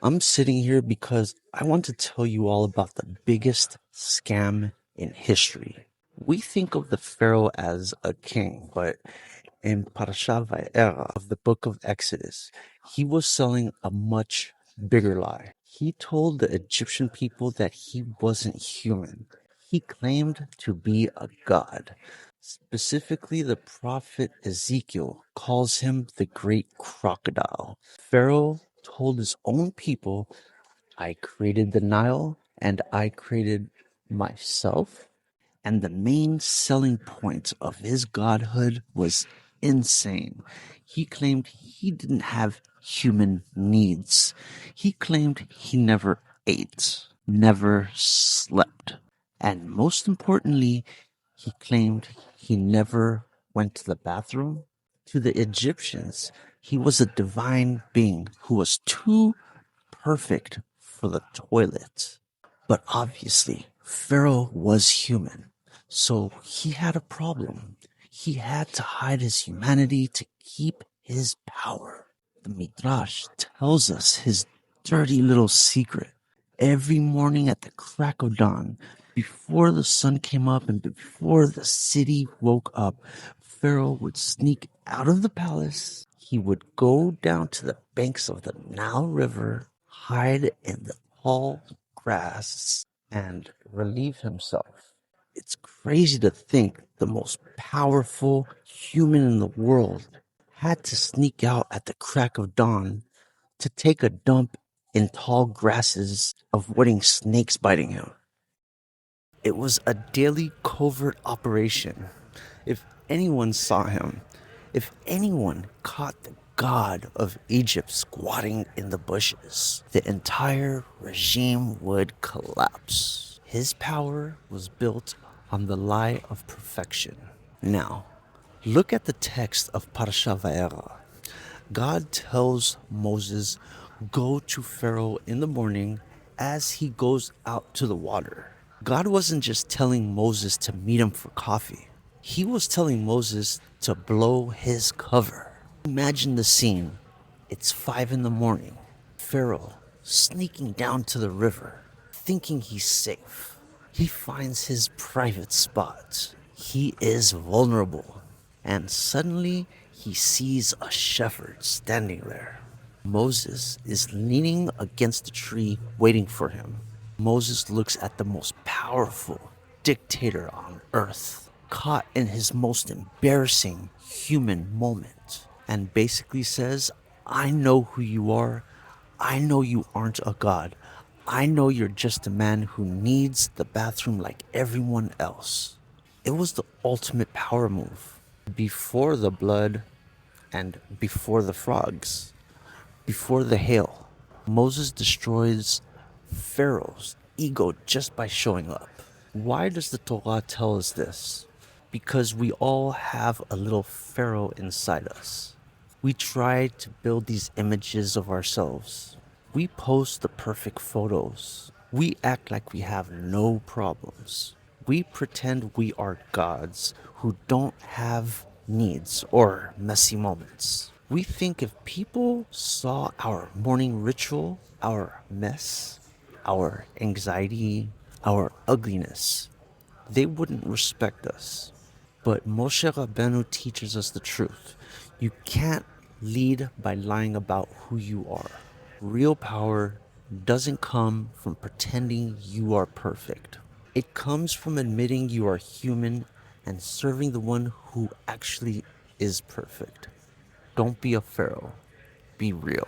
I'm sitting here because I want to tell you all about the biggest scam in history. We think of the Pharaoh as a king, but in Parasha Vaera of the book of Exodus, he was selling a much bigger lie. He told the Egyptian people that he wasn't human. He claimed to be a god. Specifically, the prophet Ezekiel calls him the Great Crocodile. Pharaoh told his own people, I created the Nile and I created myself. And the main selling point of his godhood was insane. He claimed he didn't have human needs. He claimed he never ate, never slept. And most importantly, he claimed he never went to the bathroom. To the Egyptians, he was a divine being who was too perfect for the toilet. But obviously, Pharaoh was human, so he had a problem. He had to hide his humanity to keep his power. The Midrash tells us his dirty little secret. Every morning at the crack of dawn, before the sun came up and before the city woke up, Pharaoh would sneak out of the palace. He would go down to the banks of the Nile River, hide in the tall grass, and relieve himself. It's crazy to think the most powerful human in the world had to sneak out at the crack of dawn to take a dump in tall grasses, avoiding snakes biting him. It was a daily covert operation. If anyone saw him, if anyone caught the god of Egypt squatting in the bushes, the entire regime would collapse. His power was built on the lie of perfection. Now, look at the text of Parasha Vaera. God tells Moses, go to Pharaoh in the morning as he goes out to the water. God wasn't just telling Moses to meet him for coffee. He was telling Moses to blow his cover. Imagine the scene. It's 5 in the morning. Pharaoh sneaking down to the river, thinking he's safe. He finds his private spot. He is vulnerable. And suddenly he sees a shepherd standing there. Moses is leaning against a tree waiting for him. Moses looks at the most powerful dictator on earth, caught in his most embarrassing human moment, and basically says, I know who you are. I know you aren't a god. I know you're just a man who needs the bathroom like everyone else. It was the ultimate power move. Before the blood and before the frogs, before the hail, Moses destroys Pharaoh's ego just by showing up. Why does the Torah tell us this? Because we all have a little Pharaoh inside us. We try to build these images of ourselves. We post the perfect photos. We act like we have no problems. We pretend we are gods who don't have needs or messy moments. We think if people saw our morning ritual, our mess, our anxiety, our ugliness, they wouldn't respect us. But Moshe Rabbeinu teaches us the truth. You can't lead by lying about who you are. Real power doesn't come from pretending you are perfect. It comes from admitting you are human and serving the one who actually is perfect. Don't be a pharaoh. Be real.